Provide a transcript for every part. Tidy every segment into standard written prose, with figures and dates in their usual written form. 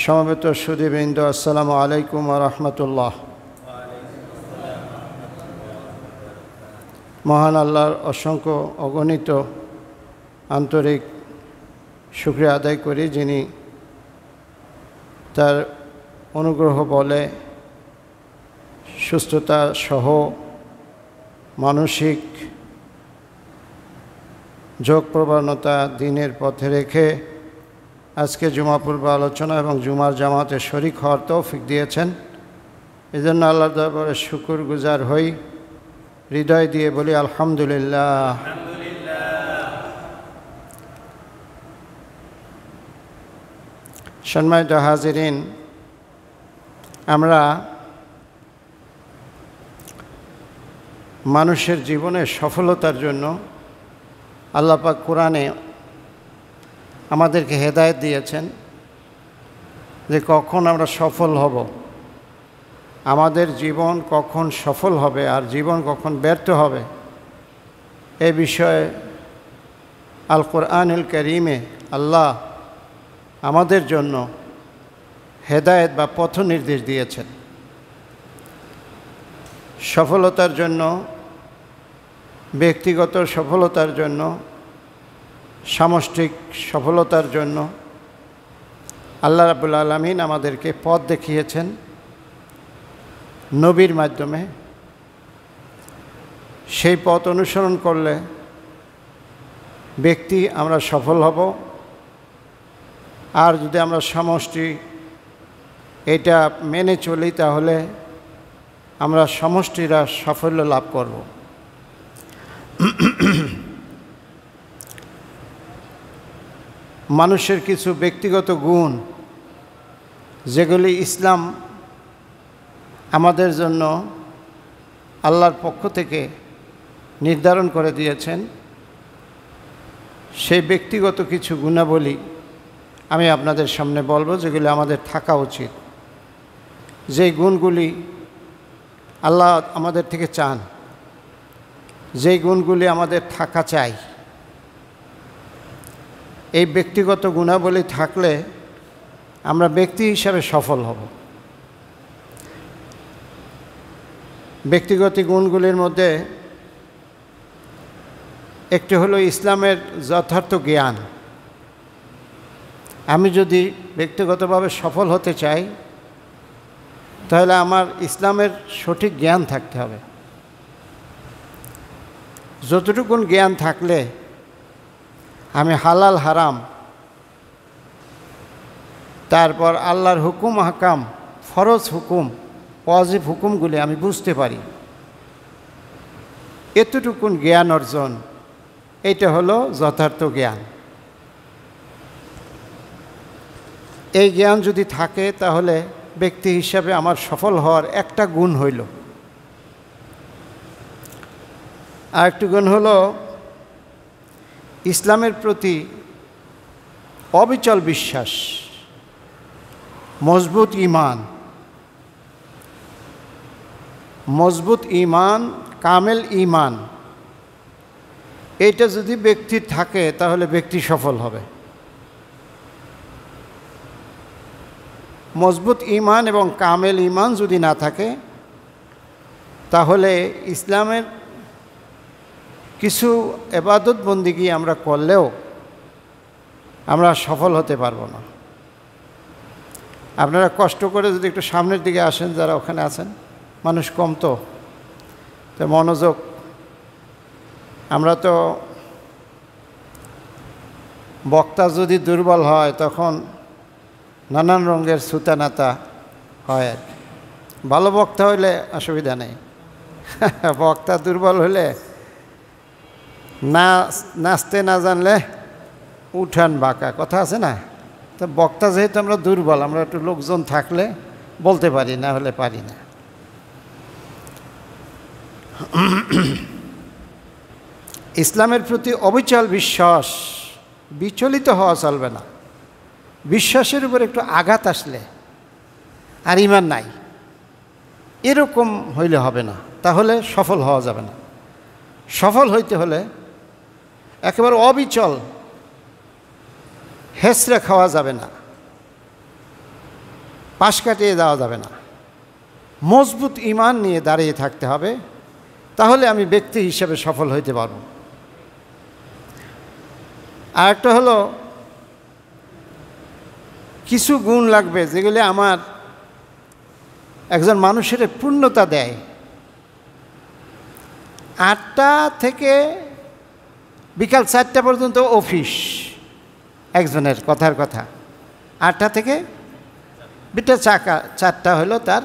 সমবেত সুধীবৃন্দ, আসসালামু আলাইকুম ওয়া রাহমাতুল্লাহ। মহান আল্লাহর অসংখ্য অগণিত আন্তরিক শুকরিয়া আদায় করি, যিনি তার অনুগ্রহ বলে সুস্থতা সহ মানসিক যোগ প্রবণতা দিনের পথে রেখে আজকে জুমা পূর্ব আলোচনা এবং জুমার জামাতে শরীক হওয়ার তৌফিক দিয়েছেন। এজন্য আল্লাহর দরবারে শুকর গুজার হই, হৃদয় দিয়ে বলি আলহামদুলিল্লাহ। সম্মানিত হাজিরিন, আমরা মানুষের জীবনের সফলতার জন্য আল্লাহ পাক কোরআনে আমাদেরকে হেদায়েত দিয়েছেন যে কখন আমরা সফল হব, আমাদের জীবন কখন সফল হবে আর জীবন কখন ব্যর্থ হবে। এ বিষয়ে আল কোরআনুল কারীমে আল্লাহ আমাদের জন্য হেদায়েত বা পথ নির্দেশ দিয়েছেন। সফলতার জন্য, ব্যক্তিগত সফলতার জন্য, সামষ্টিক সফলতার জন্য আল্লাহ রাব্বুল আলামিন আমাদেরকে পথ দেখিয়েছেন নবীর মাধ্যমে। সেই পথ অনুসরণ করলে ব্যক্তি আমরা সফল হব, আর যদি আমরা সমষ্টি এটা মেনে চলি তাহলে আমরা সমষ্টিরা সাফল্য লাভ করব। মানুষের কিছু ব্যক্তিগত গুণ যেগুলি ইসলাম আমাদের জন্য আল্লাহর পক্ষ থেকে নির্ধারণ করে দিয়েছেন, সেই ব্যক্তিগত কিছু গুণাবলী আমি আপনাদের সামনে বলবো, যেগুলি আমাদের থাকা উচিত, যেই গুণগুলি আল্লাহ আমাদের থেকে চান, যেই গুণগুলি আমাদের থাকা চাই। এই ব্যক্তিগত গুণাবলী থাকলে আমরা ব্যক্তি হিসাবে সফল হব। ব্যক্তিগত গুণগুলির মধ্যে একটি হলো ইসলামের যথার্থ জ্ঞান। আমি যদি ব্যক্তিগতভাবে সফল হতে চাই তাহলে আমার ইসলামের সঠিক জ্ঞান থাকতে হবে। যতটুকুন জ্ঞান থাকলে আমি হালাল হারাম, তারপর আল্লাহর হুকুম আহকাম, ফরজ হুকুম, ওয়াজিব হুকুমগুলি আমি বুঝতে পারি। এতটুকুন জ্ঞান অর্জন, এটা হলো যথার্থ জ্ঞান। এই জ্ঞান যদি থাকে তাহলে ব্যক্তি হিসাবে আমার সফল হওয়ার একটা গুণ হইল। আরেকটি গুণ হলো ইসলামের প্রতি অবিচল বিশ্বাস, মজবুত ঈমান। মজবুত ঈমান, কামেল ঈমান, এইটা যদি ব্যক্তির থাকে তাহলে ব্যক্তি সফল হবে। মজবুত ঈমান এবং কামেল ঈমান যদি না থাকে তাহলে ইসলামের কিছু ইবাদত বন্দেগী আমরা করলেও আমরা সফল হতে পারবো না। আপনারা কষ্ট করে যদি একটু সামনের দিকে আসেন, যারা ওখানে আছেন, মানুষ কম তো মনোযোগ। আমরা তো বক্তা যদি দুর্বল হয় তখন নানান রঙের সুতানাতা হয়। ভালো বক্তা হইলে অসুবিধা নেই, বক্তা দুর্বল হলে নাচতে না জানলে উঠান বাঁকা, কথা আছে না? তো বক্তা যেহেতু আমরা দুর্বল, আমরা একটু লোকজন থাকলে বলতে পারি, না হলে পারি না। ইসলামের প্রতি অবিচল বিশ্বাস, বিচলিত হওয়া চলবে না। বিশ্বাসের উপর একটু আঘাত আসলে আর ঈমান নাই, এরকম হইলে হবে না, তাহলে সফল হওয়া যাবে না। সফল হইতে হলে একেবারে অবিচল, হেসড়ে খাওয়া যাবে না। পাশ কাটিয়ে দেওয়া যাবে না। মজবুত ঈমান নিয়ে দাঁড়িয়ে থাকতে হবে, তাহলে আমি ব্যক্তি হিসেবে সফল হইতে পারব। আর একটা হলো, কিছু গুণ লাগবে যেগুলি আমার একজন মানুষের পূর্ণতা দেয়। 8টা থেকে বিকাল 4টা পর্যন্ত অফিস, একজনের কথার কথা। 8টা থেকে বিটা 4টা হলো তার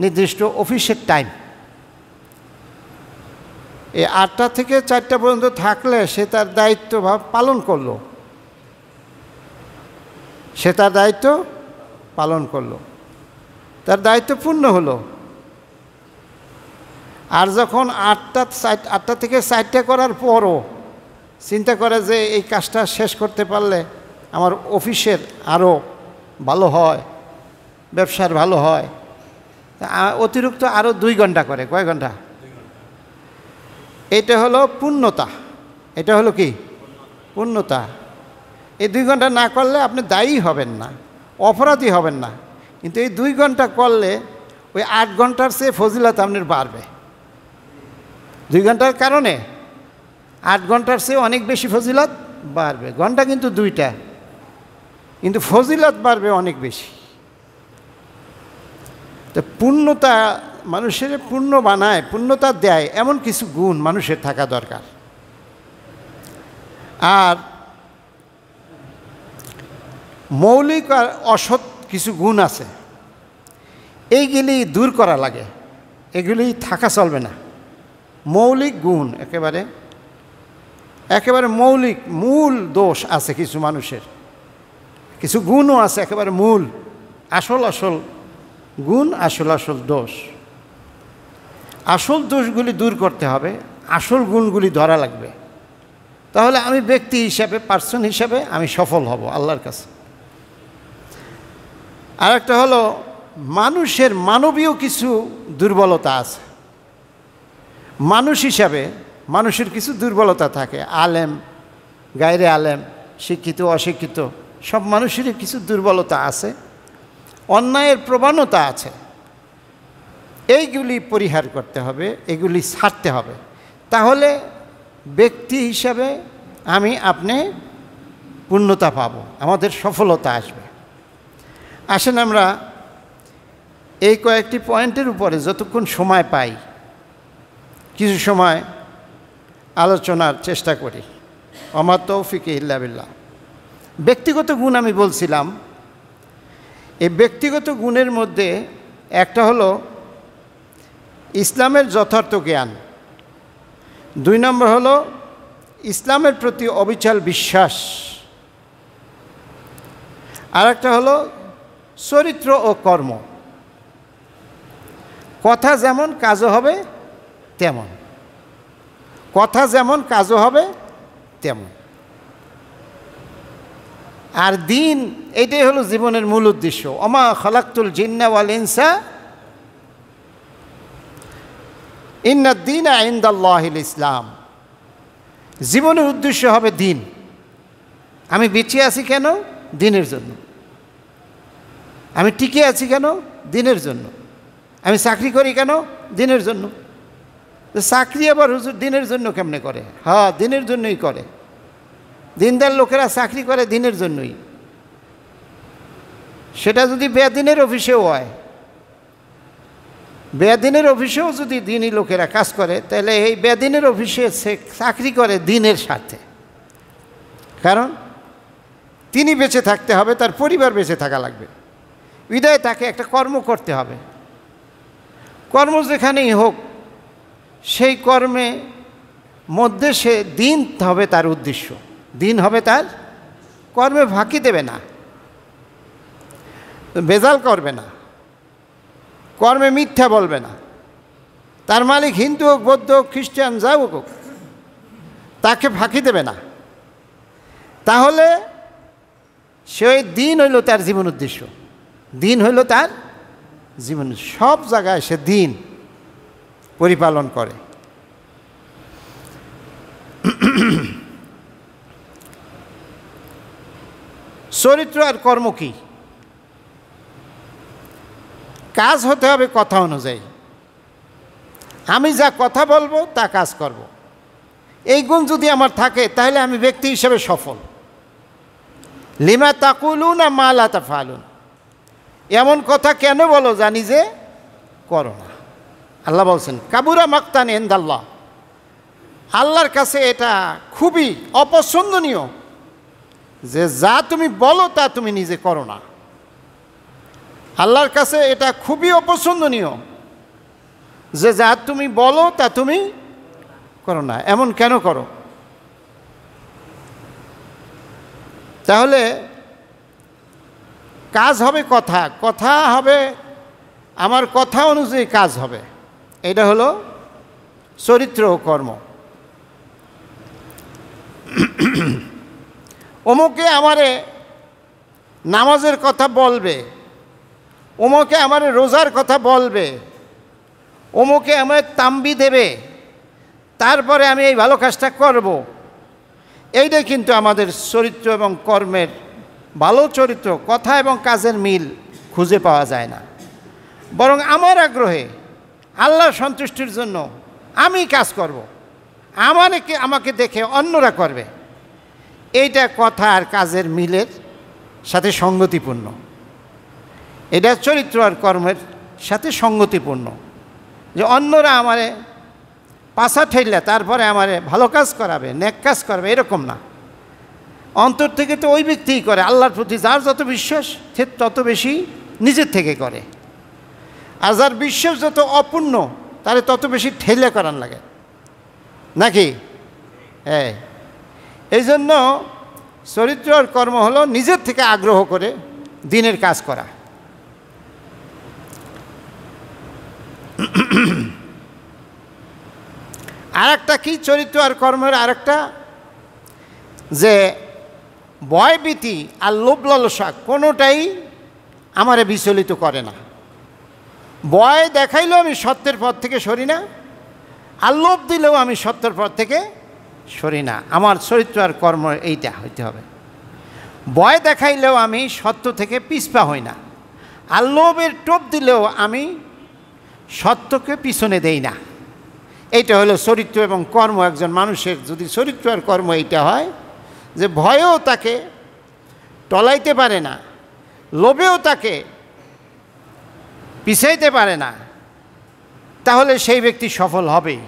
নির্দিষ্ট অফিসের টাইম। এই 8টা থেকে 4টা পর্যন্ত থাকলে সে তার দায়িত্ব পালন করলো, সে তার দায়িত্ব পালন করলো, তার দায়িত্ব পূর্ণ হলো। আর যখন 8টা থেকে 4টা করার পরও চিন্তা করে যে এই কাজটা শেষ করতে পারলে আমার অফিসের আরও ভালো হয়, ব্যবসার ভালো হয়, অতিরিক্ত আরও 2 ঘন্টা করে। কয় ঘন্টা? এটা হলো পূর্ণতা। এটা হলো কি? পূর্ণতা। এই 2 ঘন্টা না করলে আপনি দায়ী হবেন না, অপরাধী হবেন না, কিন্তু এই 2 ঘন্টা করলে ওই 8 ঘন্টার চেয়ে ফজিলত আপনার বাড়বে। 2 ঘন্টার কারণে 8 ঘন্টার চেয়ে অনেক বেশি ফজিলত বাড়বে। ঘন্টা কিন্তু 2টা, কিন্তু ফজিলত বাড়বে অনেক বেশি। তো পূর্ণতা মানুষের পূর্ণ বানায়, পূর্ণতা দেয় এমন কিছু গুণ মানুষের থাকা দরকার। আর মৌলিক আর অসৎ কিছু গুণ আছে, এইগুলি দূর করা লাগে, এগুলি থাকা চলবে না। মৌলিক গুণ একেবারে মৌলিক মূল দোষ আছে কিছু মানুষের, কিছু গুণও আছে একেবারে মূল, আসল গুণ, আসল দোষ। আসল দোষগুলি দূর করতে হবে, আসল গুণগুলি ধরা লাগবে, তাহলে আমি ব্যক্তি হিসাবে, পার্সন হিসাবে আমি সফল হব আল্লাহর কাছে। আর একটা হলো, মানুষের মানবীয় কিছু দুর্বলতা আছে। মানুষ হিসাবে মানুষের কিছু দুর্বলতা থাকে, আলেম গায়রে আলেম, শিক্ষিত অশিক্ষিত, সব মানুষেরই কিছু দুর্বলতা আছে, অন্যায়ের প্রবণতা আছে। এইগুলি পরিহার করতে হবে, এগুলি ছাড়তে হবে, তাহলে ব্যক্তি হিসাবে আপনি পূর্ণতা পাব, আমাদের সফলতা আসবে। আসেন আমরা এই কয়েকটি পয়েন্টের উপরে যতক্ষণ সময় পাই কিছু সময় আলোচনার চেষ্টা করি। ওমা তৌফিক ইল্লা বিল্লাহ। ব্যক্তিগত গুণ আমি বলছিলাম, এই ব্যক্তিগত গুণের মধ্যে একটা হলো ইসলামের যথার্থ জ্ঞান, 2 নম্বর হলো ইসলামের প্রতি অবিচল বিশ্বাস, আর একটা হলো চরিত্র ও কর্ম। কথা যেমন কাজও হবে তেমন, কথা যেমন কাজও হবে তেমন। আর দিন, এটাই হলো জীবনের মূল উদ্দেশ্য। ওমা খালাকতুল জিন্না ওয়াল ইনসা ইন্নাদ দীনা ইনদাল্লাহিল ইসলাম। জীবনের উদ্দেশ্য হবে দিন। আমি বেঁচে আছি কেন? দিনের জন্য। আমি টিকে আছি কেন? দিনের জন্য। আমি চাকরি করি কেন? দিনের জন্য। চাকরি আবার হুজুর দিনের জন্য কেমনে করে? হ্যাঁ, দিনের জন্যই করে। দিনদার লোকেরা চাকরি করে দিনের জন্যই। সেটা যদি বেদিনের অফিসেও হয়, বেদিনের অফিসেও যদি দিনই লোকেরা কাজ করে, তাহলে এই বেদিনের অফিসে সে চাকরি করে দিনের স্বার্থে। কারণ তিনি বেঁচে থাকতে হবে, তার পরিবার বেঁচে থাকা লাগবে, বিধায় তাকে একটা কর্ম করতে হবে। কর্ম যেখানেই হোক, সেই কর্মে মধ্যে সে দিন হবে তার উদ্দেশ্য, দিন হবে তার। কর্মে ফাঁকি দেবে না, বেজাল করবে না, কর্মে মিথ্যা বলবে না। তার মালিক হিন্দু হোক, বৌদ্ধ হোক, খ্রিস্টান যাও হোক, তাকে ফাঁকি দেবে না। তাহলে সেই দিন হইল তার জীবন উদ্দেশ্য, দিন হইল তার জীবন। সব জায়গায় সে দিন পরিপালন করে। চরিত্র আর কর্ম কি? কাজ হতে হবে কথা অনুযায়ী। আমি যা কথা বলবো তা কাজ করব। এই গুণ যদি আমার থাকে তাহলে আমি ব্যক্তি হিসেবে সফল। লিমা তাকুলুনা মা লা তাফআলুন, এমন কথা কেন বলো যা নিজে করো না। আল্লাহ বলছেন কাবুরা মাকতান ইনদাল্লাহ, আল্লাহর কাছে এটা খুবই অপছন্দনীয় যে যা তুমি বলো তা তুমি নিজে করো না। আল্লাহর কাছে এটা খুবই অপছন্দনীয় যে যা তুমি বলো তা তুমি করো না। এমন কেন করো? তাহলে কাজ হবে কথা, কথা হবে আমার কথা অনুযায়ী কাজ হবে। এটা হলো চরিত্র ও কর্ম। অমুকে আমারে নামাজের কথা বলবে, অমুকে আমারে রোজার কথা বলবে, অমুকে আমায় তাম্বি দেবে, তারপরে আমি এই ভালো কাজটা করব। এইটাই কিন্তু আমাদের চরিত্র এবং কর্মের ভালো চরিত্র। কথা এবং কাজের মিল খুঁজে পাওয়া যায় না। বরং আমার আগ্রহে আল্লাহর সন্তুষ্টির জন্য আমি কাজ করব, আমাকে দেখে অন্যরা করবে। এইটা কথা আর কাজের মিলের সাথে সঙ্গতিপূর্ণ। এটা চরিত্র আর কর্মের সাথে সঙ্গতিপূর্ণ, যে অন্যরা আমারে পাছা ঠেললে তারপরে আমারে ভালো কাজ করাবে, নেক কাজ করবে, এরকম না। অন্তর থেকে তো ওই ব্যক্তিই করে। আল্লাহর প্রতি যার যত বিশ্বাস সে তত বেশি নিজের থেকে করে, আর যার বিশ্বাস যত অপূর্ণ তারে তত বেশি ঠেলে করার লাগে, নাকি? হ্যাঁ, এই জন্য চরিত্র আর কর্ম হলো নিজের থেকে আগ্রহ করে দিনের কাজ করা। আর একটা কি চরিত্র আর কর্মের আর একটা, যে ভয়ভীতি আর লোভ লালসা কোনোটাই আমারে বিচলিত করে না। ভয় দেখাইলেও আমি সত্যের পথ থেকে সরি না, আর লোভ দিলেও আমি সত্যের পথ থেকে সরি না। আমার চরিত্র আর কর্ম এইটা হইতে হবে। ভয় দেখাইলেও আমি সত্য থেকে পিছপা হই না, আর লোভের টোপ দিলেও আমি সত্যকে পিছনে দেই না। এইটা হলো চরিত্র এবং কর্ম। একজন মানুষের যদি চরিত্র আর কর্ম এইটা হয়, যে ভয়েও তাকে টলাইতে পারে না, লোভেও তাকে পিছাইতে পারে না, তাহলে সেই ব্যক্তি সফল হবেই।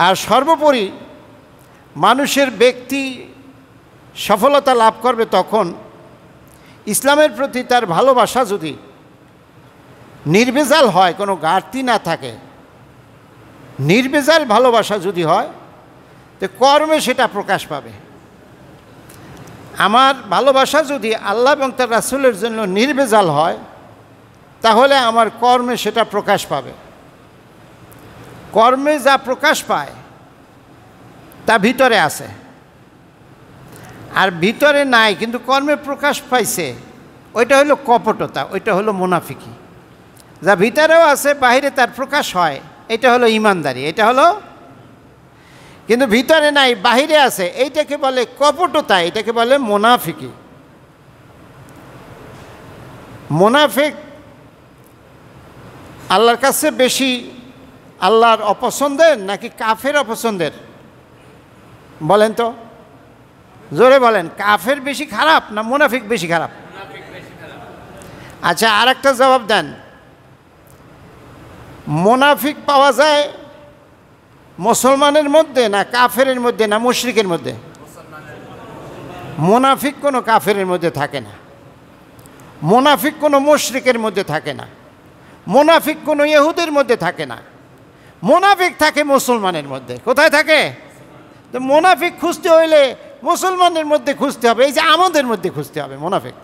আর সর্বোপরি মানুষের ব্যক্তি সফলতা লাভ করবে তখন ইসলামের প্রতি তার ভালোবাসা যদি নির্ভেজাল হয়, কোনো ঘাটতি না থাকে, নির্ভেজাল ভালোবাসা যদি হয়, তো কর্মে সেটা প্রকাশ পাবে। আমার ভালোবাসা যদি আল্লাহ এবং তার রাসূলের জন্য নির্ভেজাল হয়, তাহলে আমার কর্মে সেটা প্রকাশ পাবে। কর্মে যা প্রকাশ পায় তা ভিতরে আছে, আর ভিতরে নাই কিন্তু কর্মে প্রকাশ পাইছে, ওইটা হলো কপটতা, ওইটা হলো মুনাফিকি। যা ভিতরেও আছে বাইরে তার প্রকাশ হয়, এটা হলো ইমানদারি, এটা হলো, কিন্তু ভিতরে নাই বাহিরে আছে, এইটাকে বলে কপটতা, এটাকে বলে মুনাফিকি। মুনাফিক আল্লাহর কাছে বেশি আল্লাহর অপছন্দের নাকি কাফের অপছন্দের? বলেন তো, জোরে বলেন। কাফের বেশি খারাপ না মুনাফিক বেশি খারাপ? আচ্ছা, আর একটা জবাব দেন। মুনাফিক পাওয়া যায় মুসলমানের মধ্যে না কাফেরের মধ্যে না মুশরিকের মধ্যে? মুনাফিক কোনো কাফেরের মধ্যে থাকে না, মুনাফিক কোনো মুশরিকের মধ্যে থাকে না, মুনাফিক কোনো ইহুদের মধ্যে থাকে না, মুনাফিক থাকে মুসলমানের মধ্যে। কোথায় থাকে? তো মুনাফিক খুঁজতে হইলে মুসলমানের মধ্যে খুঁজতে হবে, এই যে আমাদের মধ্যে খুঁজতে হবে মুনাফিক।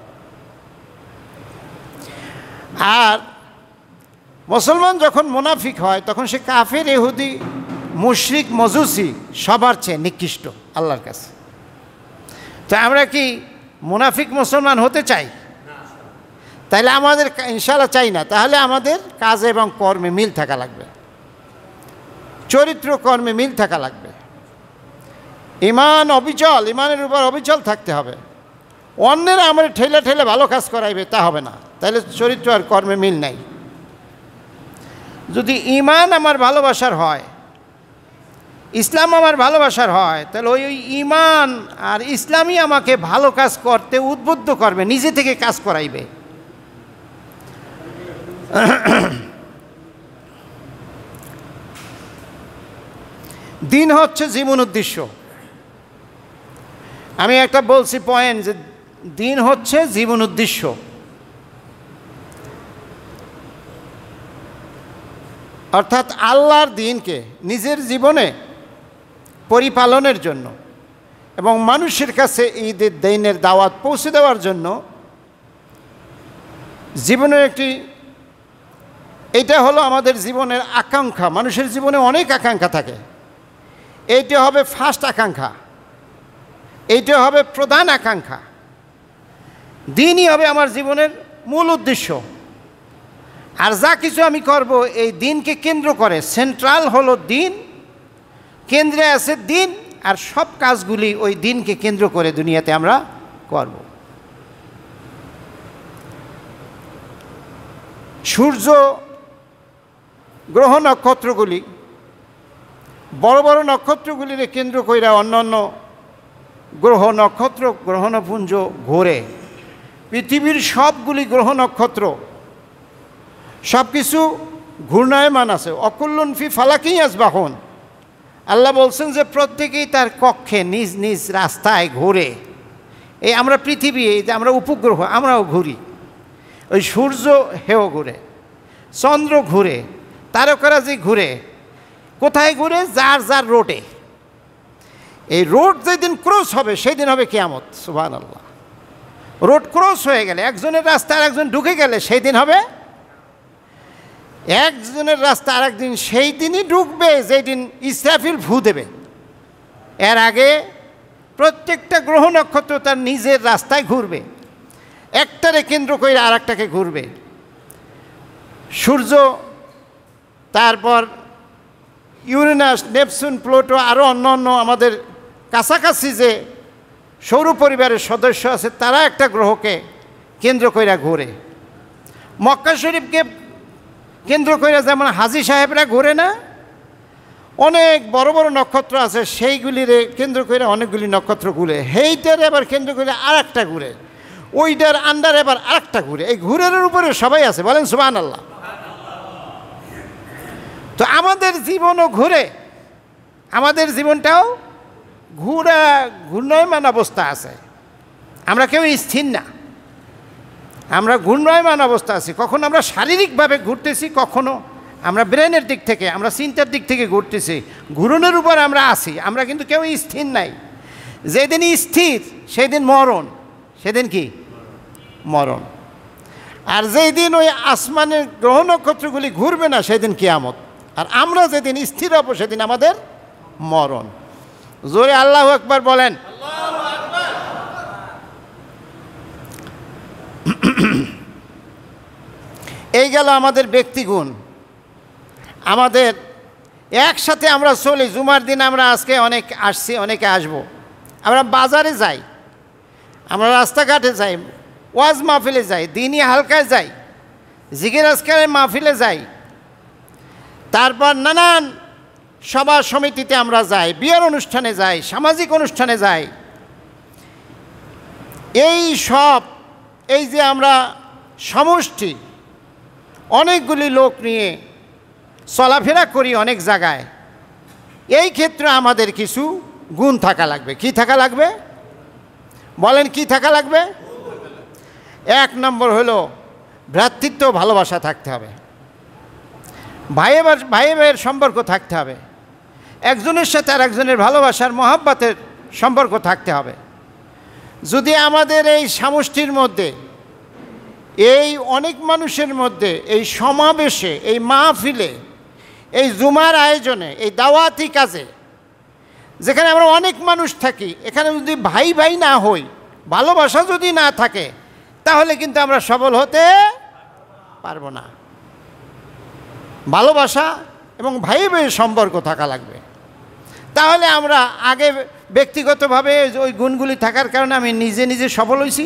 আর মুসলমান যখন মুনাফিক হয় তখন সে কাফের, ইহুদি, মুশরিক, মজুসি সবার চেয়ে নিকৃষ্ট আল্লাহর কাছে। তো আমরা কি মুনাফিক মুসলমান হতে চাই? তাহলে আমাদের ইনশাআল্লাহ চাই না। তাহলে আমাদের কাজ এবং কর্মে মিল থাকা লাগবে, চরিত্র কর্মে মিল থাকা লাগবে। ইমান অবিচল, ইমানের উপর অবিচল থাকতে হবে, অন্যেরা আমার ঠেলে ঠেলে ভালো কাজ করাইবে, তা হবে না। তাহলে চরিত্র আর কর্মে মিল নাই। যদি ঈমান আমার ভালোবাসার হয়, ইসলাম আমার ভালোবাসার হয়, তাহলে ওই ঈমান আর ইসলামই আমাকে ভালো কাজ করতে উদ্বুদ্ধ করবে, নিজে থেকে কাজ করাইবে। দিন হচ্ছে জীবন উদ্দেশ্য। আমি একটা বলছি পয়েন্ট, যে দিন হচ্ছে জীবন উদ্দেশ্য। অর্থাৎ আল্লাহর দিনকে নিজের জীবনে পরিপালনের জন্য এবং মানুষের কাছে ঈদের দিনের দাওয়াত পৌঁছে দেওয়ার জন্য জীবনের এইটা হলো আমাদের জীবনের আকাঙ্ক্ষা। মানুষের জীবনে অনেক আকাঙ্ক্ষা থাকে, এইটা হবে ফার্স্ট আকাঙ্ক্ষা, এইটা হবে প্রধান আকাঙ্ক্ষা। দিনই হবে আমার জীবনের মূল উদ্দেশ্য। আর যা কিছু আমি করব এই দিনকে কেন্দ্র করে, সেন্ট্রাল হলো দিন, কেন্দ্রে আছে দিন, আর সব কাজগুলি ওই দিনকে কেন্দ্র করে দুনিয়াতে আমরা করব। সূর্য, গ্রহ, নক্ষত্রগুলি, বড় বড় নক্ষত্রগুলিকে কেন্দ্র করে অন্যান্য গ্রহ নক্ষত্র গ্রহণপুঞ্জ ঘোরে। পৃথিবীর সবগুলি গ্রহ নক্ষত্র সব কিছু ঘূর্ণায়মান আছে। অকুল্লুন ফি ফালাকি ইয়াসবাহুন। আল্লাহ বলছেন যে প্রত্যেকেই তার কক্ষে নিজ নিজ রাস্তায় ঘোরে। এই আমরা পৃথিবী, এই যে আমরা উপগ্রহ, আমরাও ঘুরি। ওই সূর্য হেও ঘুরে, চন্দ্র ঘুরে, তারকারাজি ঘুরে। কোথায় ঘুরে? যার যার রোডে। এই রোড যেদিন ক্রস হবে সেই দিন হবে কিয়ামত। সুবহানাল্লাহ। রোড ক্রস হয়ে গেলে, একজনের রাস্তা আর একজন ঢুকে গেলে সেই দিন হবে। একজনের রাস্তা আর একদিন সেই দিনই ঢুকবে যেই দিন ইসরাফিল ফু দেবে। এর আগে প্রত্যেকটা গ্রহ নক্ষত্র তার নিজের রাস্তায় ঘুরবে, একটারে কেন্দ্র করে আর একটাকে ঘুরবে। সূর্য, তারপর ইউরেনাস, নেপচুন, প্লুটো, আরও অন্য অন্য আমাদের কাছাকাছি যে সৌর পরিবারের সদস্য আছে, তারা একটা গ্রহকে কেন্দ্র করে ঘোরে। মক্কা শরীফকে কেন্দ্র করে যেমন হাজী সাহেবরা ঘোরে না, অনেক বড় বড় নক্ষত্র আছে, সেইগুলিরে কেন্দ্র করে অনেকগুলি নক্ষত্র ঘুরে। সেইটারে আবার কেন্দ্র করে আর একটা ঘুরে, ওইটার আন্ডারে আবার আর একটা ঘুরে। এই ঘুরের উপরে সবাই আছে, বলেন সুবহানাল্লাহ। তো আমাদের জীবনও ঘুরে, আমাদের জীবনটাও ঘূর্ণায়মান অবস্থা আছে। আমরা কেউ স্থির না, আমরা ঘূর্ণায়মান অবস্থা আছি। কখনো আমরা শারীরিকভাবে ঘুরতেছি, কখনো আমরা ব্রেনের দিক থেকে, আমরা চিন্তার দিক থেকে ঘুরতেছি। ঘূর্ণনের উপর আমরা আছি, আমরা কিন্তু কেউ স্থির নাই। যেদিন স্থির সেদিন মরণ, সেদিন কি মরণ। আর যেই দিন ওই আসমানের গ্রহ নক্ষত্রগুলি ঘুরবে না সেদিন কিয়ামত। আর আমরা যেদিন স্থির হব সেদিন আমাদের মরণ। জোরে আল্লাহু আকবার বলেন। এই গেল আমাদের ব্যক্তিগুণ। আমাদের একসাথে আমরা চলি। জুমার দিন আমরা আজকে অনেক আসছি, অনেকে আসবো। আমরা বাজারে যাই, আমরা রাস্তাঘাটে যাই, ওয়াজ মাহফিলে যাই, দিনই হালকায় যাই, জিকির আজকারের মাহফিলে যাই, তারপর নানান সভা সমিতিতে আমরা যাই, বিয়ের অনুষ্ঠানে যাই, সামাজিক অনুষ্ঠানে যাই। এই সব, এই যে আমরা সমষ্টি অনেকগুলি লোক নিয়ে চলাফেরা করি অনেক জায়গায়, এই ক্ষেত্রে আমাদের কিছু গুণ থাকা লাগবে। কি থাকা লাগবে বলেন? কি থাকা লাগবে? এক নম্বর হলো ভ্রাতৃত্ব, ভালোবাসা থাকতে হবে। ভাই ভাইয়ের সম্পর্ক থাকতে হবে। একজনের সাথে আর একজনের ভালোবাসার মহাব্বতের সম্পর্ক থাকতে হবে। যদি আমাদের এই সমষ্টির মধ্যে, এই অনেক মানুষের মধ্যে, এই সমাবেশে, এই মাহফিলে, এই জুমার আয়োজনে, এই দাওয়াতি কাজে, যেখানে আমরা অনেক মানুষ থাকি, এখানে যদি ভাই ভাই না হই, ভালোবাসা যদি না থাকে, তাহলে কিন্তু আমরা সফল হতে পারবো না। ভালোবাসা এবং ভাই ভাইয়ের সম্পর্ক থাকা লাগবে। তাহলে আমরা আগে ব্যক্তিগতভাবে ওই গুণগুলি থাকার কারণে আমি নিজে নিজে সফল হয়েছি।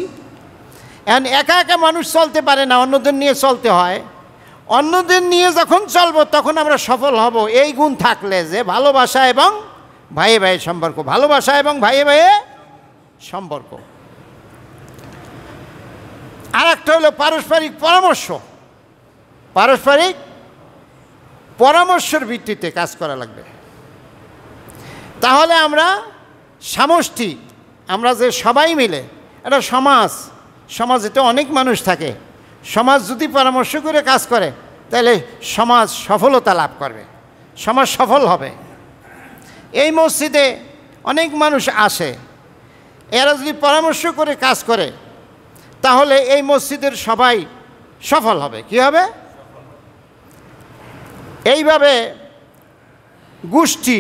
এখন একা একা মানুষ চলতে পারে না, অন্যদের নিয়ে চলতে হয়। অন্যদের নিয়ে যখন চলবো তখন আমরা সফল হব এই গুণ থাকলে, যে ভালোবাসা এবং ভাইয়ে ভাইয়ে সম্পর্ক, ভালোবাসা এবং ভাইয়ে ভাইয়ে সম্পর্ক। আর একটা হলো পারস্পরিক পরামর্শ। পারস্পরিক পরামর্শের ভিত্তিতে কাজ করা লাগবে। তাহলে আমরা সমষ্টি, আমরা যে সবাই মিলে একটা সমাজে তো অনেক মানুষ থাকে, সমাজ যদি পরামর্শ করে কাজ করে তাহলে সমাজ সফলতা লাভ করবে, সমাজ সফল হবে। এই মসজিদে অনেক মানুষ আসে, এরা যদি পরামর্শ করে কাজ করে তাহলে এই মসজিদের সবাই সফল হবে। কি হবে? এইভাবে গোষ্ঠী,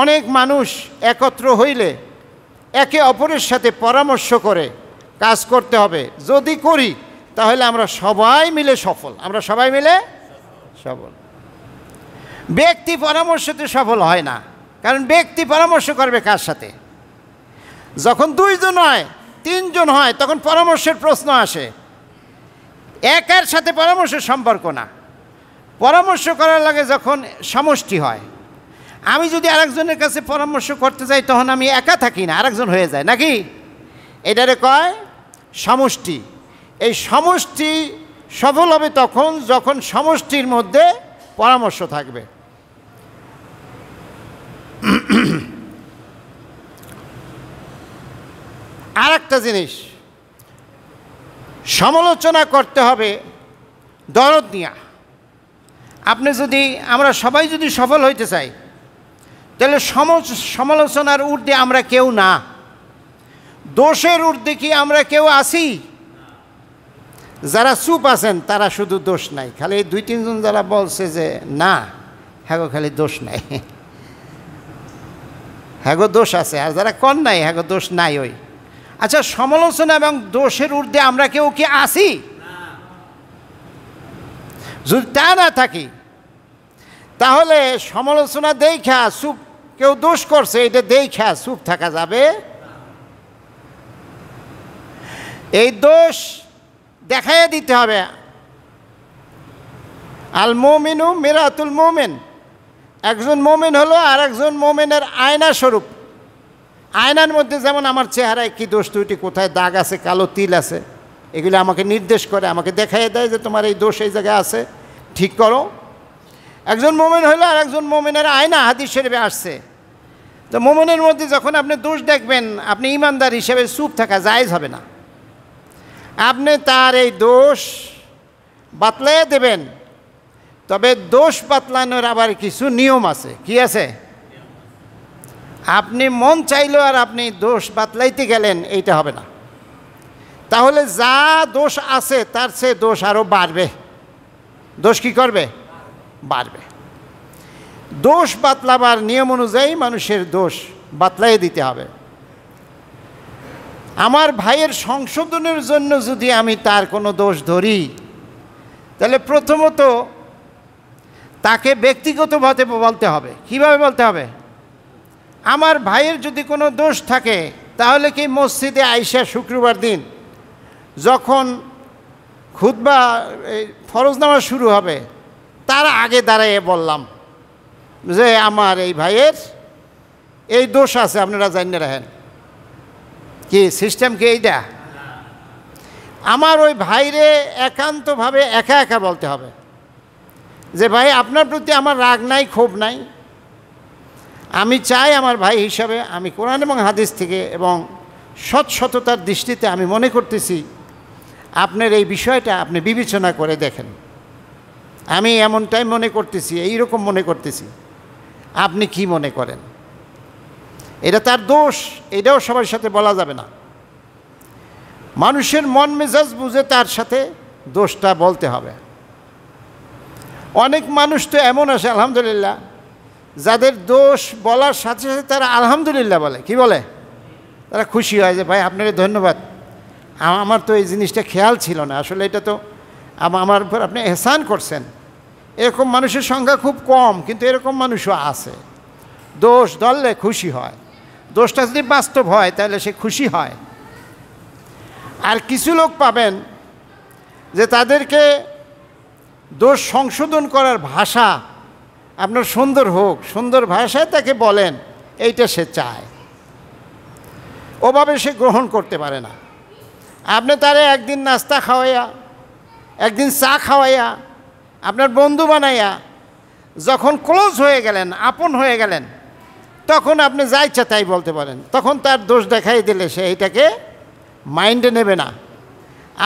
অনেক মানুষ একত্র হইলে একে অপরের সাথে পরামর্শ করে কাজ করতে হবে। যদি করি তাহলে আমরা সবাই মিলে সফল, আমরা সবাই মিলে সফল। ব্যক্তি পরামর্শতে সফল হয় না, কারণ ব্যক্তি পরামর্শ করবে কার সাথে? যখন 2 জন হয়, 3 জন হয়, তখন পরামর্শের প্রশ্ন আসে। একার সাথে পরামর্শের সম্পর্ক না, পরামর্শ করার লাগে যখন সমষ্টি হয়। আমি যদি আরেকজনের কাছে পরামর্শ করতে যাই তখন আমি একা থাকি না, আরেকজন হয়ে যায় নাকি? এটারে কয় সমষ্টি। এই সমষ্টি সফল হবে তখন যখন সমষ্টির মধ্যে পরামর্শ থাকবে। আর একটা জিনিস, সমালোচনা করতে হবে দরদ নিয়া। আমরা সবাই যদি সফল হইতে চাই তাহলে সমালোচনার ঊর্ধ্বে আমরা কেউ না, দোষের ঊর্ধ্বে কি আমরা কেউ আছি? যারা চুপ আছেন তারা শুধু দোষ নাই, খালি 2-3 জন যারা বলছে যে না হ্যাঁ খালি দোষ নাই, হ্যাঁ দোষ আছে, আর যারা কন নাই হ্যাঁ দোষ নাই। ওই আচ্ছা, সমালোচনা এবং দোষের ঊর্ধ্বে আমরা কেউ কি আছি? যদি তা না থাকি তাহলে সমালোচনা দেখা চুপ, কেউ দোষ করছে এটা দেখা চুপ থাকা যাবে? এই দোষ দেখাইয়া দিতে হবে। আল মুমিনু মিরাতুল মুমিন, একজন মুমিন হলো আর একজন মুমিনের আয়না স্বরূপ। আয়নার মধ্যে যেমন আমার চেহারায় কি দোষ ত্রুটি, কোথায় দাগ আছে, কালো তিল আছে, এগুলো আমাকে নির্দেশ করে, আমাকে দেখাইয়া দেয় যে তোমার এই দোষ এই জায়গায় আছে, ঠিক করো। একজন মুমিন হলো আর একজন মুমিনের আয়না, হাদিস শরীফে আসছে। তো মুমিনের মধ্যে যখন আপনি দোষ দেখবেন, আপনি ইমানদার হিসেবে চুপ থাকা জায়েজ হবে না। আপনি তার এই দোষ বাতলাইয়া দেবেন, তবে দোষ বাতলানোর আবার কিছু নিয়ম আছে। কি আছে? আপনি মন চাইলো আর আপনি দোষ বাতলাইতে গেলেন, এইটা হবে না। তাহলে যা দোষ আছে তার চেয়ে দোষ আরও বাড়বে। দোষ কি করবে? বাড়বে। দোষ বাতলাবার নিয়ম অনুযায়ী মানুষের দোষ বাতলাই দিতে হবে। আমার ভাইয়ের সংশোধনের জন্য যদি আমি তার কোনো দোষ ধরি তাহলে প্রথমত তাকে ব্যক্তিগতভাবে বলতে হবে। কিভাবে বলতে হবে? আমার ভাইয়ের যদি কোনো দোষ থাকে তাহলে কি মসজিদে আইসা শুক্রবার দিন যখন খুতবা ফরজ নামাজ শুরু হবে তার আগে দাঁড়াইয়ে বললাম যে আমার এই ভাইয়ের এই দোষ আছে, আপনারা জানিয়ে রাখেন। কি সিস্টেম কি এইটা? আমার ওই ভাইরে একান্তভাবে একা একা বলতে হবে যে ভাই আপনার প্রতি আমার রাগ নাই, ক্ষোভ নাই, আমি চাই আমার ভাই হিসাবে আমি কোরআন এবং হাদিস থেকে এবং সৎসততার দৃষ্টিতে আমি মনে করতেছি আপনার এই বিষয়টা আপনি বিবেচনা করে দেখেন। আমি এমনটাই মনে করতেছি, এইরকম মনে করতেছি, আপনি কি মনে করেন? এটা তার দোষ, এটাও সবার সাথে বলা যাবে না। মানুষের মন মেজাজ বুঝে তার সাথে দোষটা বলতে হবে। অনেক মানুষ তো এমন আছে আলহামদুলিল্লাহ যাদের দোষ বলার সাথে সাথে তারা আলহামদুলিল্লাহ বলে। কি বলে? তারা খুশি হয় যে ভাই আপনাকে ধন্যবাদ, আমার তো এই জিনিসটা খেয়াল ছিল না, আসলে এটা তো আমার উপর আপনি এহসান করছেন। এরকম মানুষের সংখ্যা খুব কম, কিন্তু এরকম মানুষও আছে। দোষ ধরলে খুশি হয়, দোষটা যদি বাস্তব হয় তাহলে সে খুশি হয়। আর কিছু লোক পাবেন যে তাদেরকে দোষ সংশোধন করার ভাষা আপনার সুন্দর হোক, সুন্দর ভাষায় তাকে বলেন, এইটা সে চায়, ওভাবে সে গ্রহণ করতে পারে না। আপনি তারে একদিন নাস্তা খাওয়াইয়া, একদিন চা খাওয়াইয়া, আপনার বন্ধু বানাইয়া যখন ক্লোজ হয়ে গেলেন, আপন হয়ে গেলেন, তখন আপনি যা ইচ্ছা তাই বলতে পারেন। তখন তার দোষ দেখাই দিলে সে এইটাকে মাইন্ডে নেবে না।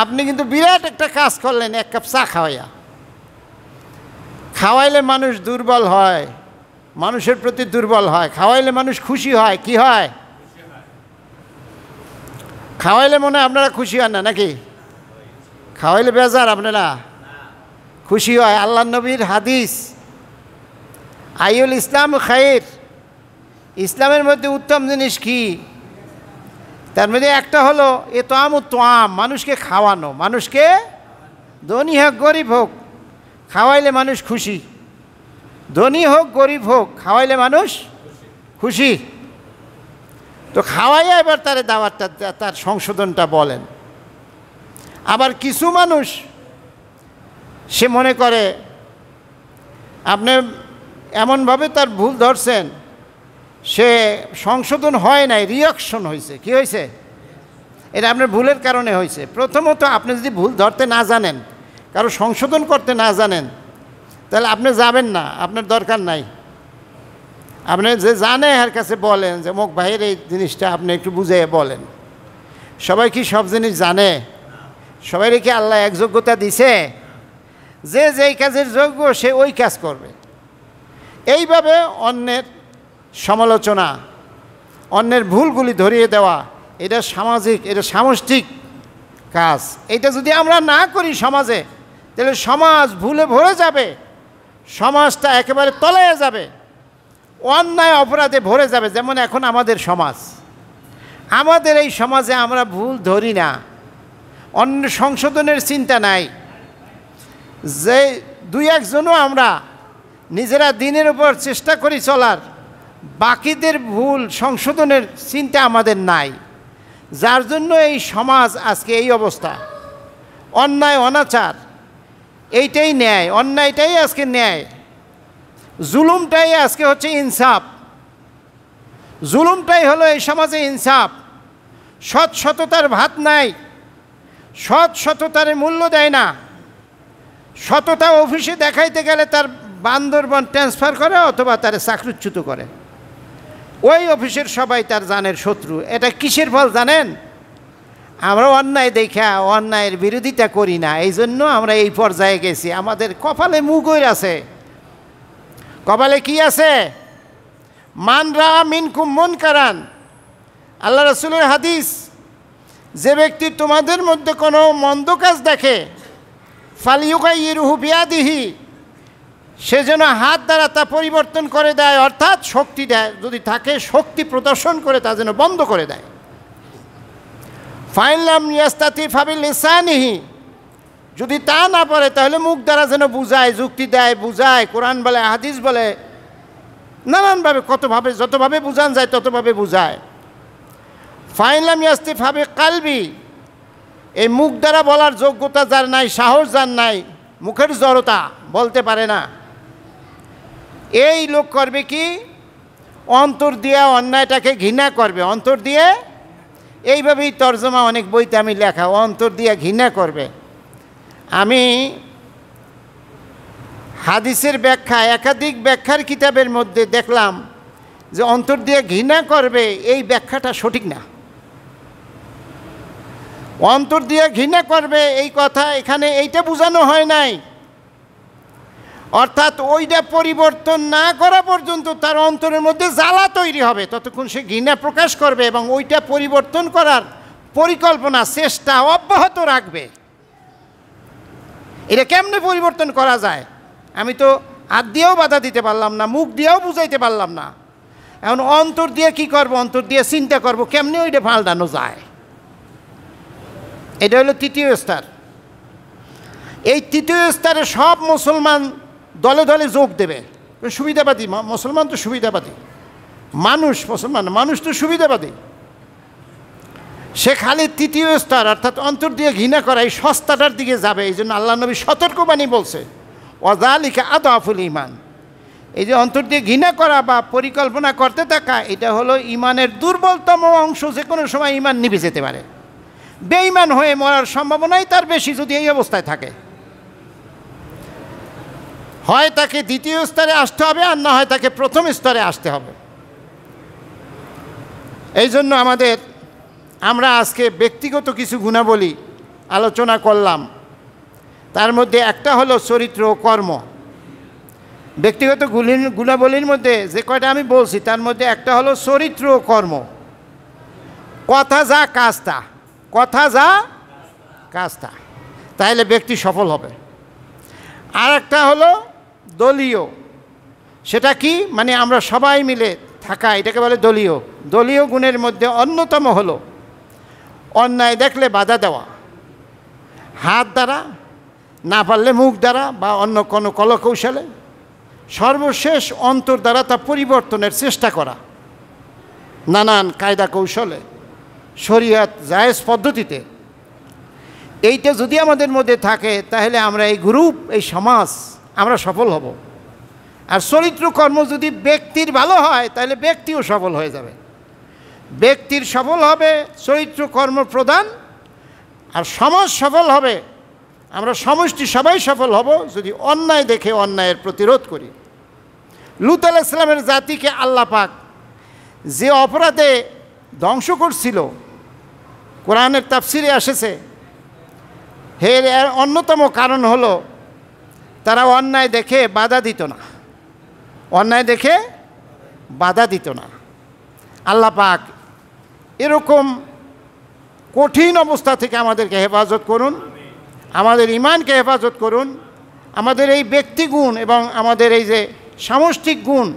আপনি কিন্তু বিরাট একটা কাজ করলেন এক কাপ চা খাওয়াইয়া। খাওয়াইলে মানুষ দুর্বল হয়, মানুষের প্রতি দুর্বল হয়। খাওয়াইলে মানুষ খুশি হয়। কি হয়? খাওয়াইলে মনে হয় আপনারা খুশি হন না নাকি? খাওয়াইলে বেজার আপনারা খুশি হয়। আল্লাহ নবীর হাদিস, আইউল ইসলাম খায়ের, ইসলামের মধ্যে উত্তম জিনিস কি? তার মধ্যে একটা হলো এ তোয়াম, মানুষকে খাওয়ানো। মানুষকে ধনী হোক গরিব হোক, খাওয়াইলে মানুষ খুশি। ধনী হোক গরিব হোক, খাওয়াইলে মানুষ খুশি। তো খাওয়াইয়া এবার তার দাওয়াতটা, তার সংশোধনটা বলেন। আবার কিছু মানুষ সে মনে করে আপনি এমনভাবে তার ভুল ধরছেন, সে সংশোধন হয় নাই, রিয়াকশন হয়েছে। কি হয়েছে? এটা আপনার ভুলের কারণে হয়েছে। প্রথমত আপনি যদি ভুল ধরতে না জানেন, কারো সংশোধন করতে না জানেন, তাহলে আপনি যাবেন না, আপনার দরকার নাই। আপনি যে জানে এর কাছে বলেন যে মুখ ভাইয়ের এই জিনিসটা আপনি একটু বুঝিয়ে বলেন। সবাই কি সব জিনিস জানে? সবাইকে কি আল্লাহ এক যোগ্যতা দিছে যে যেই কাজের যোগ্য সে ওই কাজ করবে? এইভাবে অন্যের সমালোচনা, অন্যের ভুলগুলি ধরিয়ে দেওয়া, এটা সামাজিক, এটা সামষ্টিক কাজ। এটা যদি আমরা না করি সমাজে, তাহলে সমাজ ভুলে ভরে যাবে, সমাজটা একেবারে তলায় যাবে, অন্যায় অপরাধে ভরে যাবে। যেমন এখন আমাদের সমাজ, আমাদের এই সমাজে আমরা ভুল ধরি না, অন্য সংশোধনের চিন্তা নাই। যে দুই একজনও আমরা নিজেরা দিনের উপর চেষ্টা করি চলার, বাকিদের ভুল সংশোধনের চিন্তা আমাদের নাই, যার জন্য এই সমাজ আজকে এই অবস্থা। অন্যায় অনাচার এইটাই ন্যায়, অন্যায়টাই আজকে ন্যায়, জুলুমটাই আজকে হচ্ছে ইনসাফ। জুলুমটাই হলো এই সমাজে ইনসাফ। সৎ সততার ভাত নাই, সৎ সততার মূল্য দেয় না। সততা অফিসে দেখাইতে গেলে তার বান্দরবন ট্রান্সফার করে অথবা তার চাকরিচ্যুত করে। ওই অফিসের সবাই তার জানের শত্রু। এটা কিসের ফল জানেন? আমরা অন্যায় দেখা অন্যায়ের বিরোধিতা করি না, এই জন্য আমরা এই পর্যায়ে গেছি। আমাদের কপালে মুগর আছে। কপালে কি আছে? মান রা মিনকুম মুনকারান, আল্লাহ রাসূলের হাদিস, যে ব্যক্তি তোমাদের মধ্যে কোনো মন্দ কাজ দেখে, ফালিয়ুগাইয়িরহু বিয়াদিহি, সে যেন হাত দ্বারা তা পরিবর্তন করে দেয়, অর্থাৎ শক্তি দেয়, যদি থাকে শক্তি প্রদর্শন করে তা যেন বন্ধ করে দেয়। ফাইন লাম ইয়াস্তাতি ফাবিলিসানিহি, যদি তা না পারে তাহলে মুখ দ্বারা যেন বুঝায়, যুক্তি দেয়, বুঝায়, কোরআন বলে, হাদিস বলে, নানানভাবে কতভাবে যতভাবে বুঝান যায় ততভাবে বুঝায়। ফাইন লাম ইয়াস্তি ফাবি কালবি, এই মুখ দ্বারা বলার যোগ্যতা যার নাই, সাহস যার নাই, মুখের জড়তা, বলতে পারে না, এই লোক করবে কি? অন্তর দিয়ে অন্যায়টাকে ঘৃণা করবে। অন্তর দিয়ে, এইভাবেই তর্জমা অনেক বইতে আমি লেখা, অন্তর দিয়ে ঘৃণা করবে। আমি হাদিসের ব্যাখ্যা, একাধিক ব্যাখ্যার কিতাবের মধ্যে দেখলাম যে অন্তর দিয়ে ঘৃণা করবে, এই ব্যাখ্যাটা সঠিক না। অন্তর দিয়ে ঘৃণা করবে এই কথা এখানে এইটা বোঝানো হয় নাই। অর্থাৎ ওইটা পরিবর্তন না করা পর্যন্ত তার অন্তরের মধ্যে জ্বালা তৈরি হবে, ততক্ষণ সে ঘৃণা প্রকাশ করবে এবং ওইটা পরিবর্তন করার পরিকল্পনা, চেষ্টা অব্যাহত রাখবে। এটা কেমনে পরিবর্তন করা যায়? আমি তো হাত দিয়েও বাধা দিতে পারলাম না, মুখ দিয়েও বুঝাইতে পারলাম না। এখন অন্তর দিয়ে কি করব? অন্তর দিয়ে চিন্তা করব কেমনে ওইটা পাল্টানো যায়। এটা হলো তৃতীয় স্তর। এই তৃতীয় স্তরে সব মুসলমান দলে দলে যোগ দেবে। সুবিধাবাদী মুসলমান তো সুবিধাবাদী, মুসলমান মানুষ তো সুবিধাবাদী, সে খালি তৃতীয় স্তর অর্থাৎ অন্তর দিয়ে ঘৃণা করা এই সস্তাটার দিকে যাবে। এই জন্য আল্লাহ নবী সতর্কবাণী বলছে, ওয়াযালিকা আদআফুল ঈমান। এই যে অন্তর দিয়ে ঘৃণা করা বা পরিকল্পনা করতে থাকা, এটা হলো ঈমানের দুর্বলতম অংশ। যে কোনো সময় ঈমান নিভে যেতে পারে, বেঈমান হয়ে মরার সম্ভাবনাই তার বেশি যদি এই অবস্থায় থাকে। হয় তাকে দ্বিতীয় স্তরে আসতে হবে, আর না হয় তাকে প্রথম স্তরে আসতে হবে। এই জন্য আমরা আজকে ব্যক্তিগত কিছু গুণাবলী আলোচনা করলাম। তার মধ্যে একটা হলো চরিত্র ও কর্ম। ব্যক্তিগত গুণাবলীর মধ্যে যে কয়টা আমি বলছি তার মধ্যে একটা হলো চরিত্র ও কর্ম। কথা যা কাজ তা, কথা যা কাজ তা, তাহলে ব্যক্তি সফল হবে। আর একটা হলো দলীয়। সেটা কি? মানে আমরা সবাই মিলে থাকা, এটাকে বলে দলীয়। দলীয় গুণের মধ্যে অন্যতম হলো অন্যায় দেখলে বাধা দেওয়া, হাত দ্বারা, না পারলে মুখ দ্বারা বা অন্য কোনো কলকৌশলে, সর্বশেষ অন্তর দ্বারা তা পরিবর্তনের চেষ্টা করা, নানান কায়দা কৌশলে, শরীয়ত জায়েজ পদ্ধতিতে। এইটা যদি আমাদের মধ্যে থাকে তাহলে আমরা এই গ্রুপ, এই সমাজ আমরা সফল হব। আর চরিত্র কর্ম যদি ব্যক্তির ভালো হয় তাহলে ব্যক্তিও সফল হয়ে যাবে। ব্যক্তির সফল হবে চরিত্র কর্ম প্রধান, আর সমাজ সফল হবে, আমরা সমষ্টি সবাই সফল হব যদি অন্যায় দেখে অন্যায়ের প্রতিরোধ করি। লূত আলাইহিস সালামের জাতিকে আল্লাহ পাক যে অপরাধে ধ্বংস করছিল, কোরআনের তাফসিরে এসেছে, এর অন্যতম কারণ হলো তারা অন্যায় দেখে বাধা দিত না, অন্যায় দেখে বাধা দিত না। আল্লাহ পাক এরকম কঠিন অবস্থা থেকে আমাদেরকে হেফাজত করুন, আমাদের ঈমানকে হেফাজত করুন, আমাদের এই ব্যক্তিগুণ এবং আমাদের এই যে সামষ্টিক গুণ,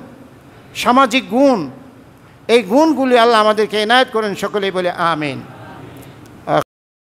সামাজিক গুণ, এই গুণগুলি আল্লাহ আমাদেরকে এনায়েত করেন। সকলেই বলে আমিন।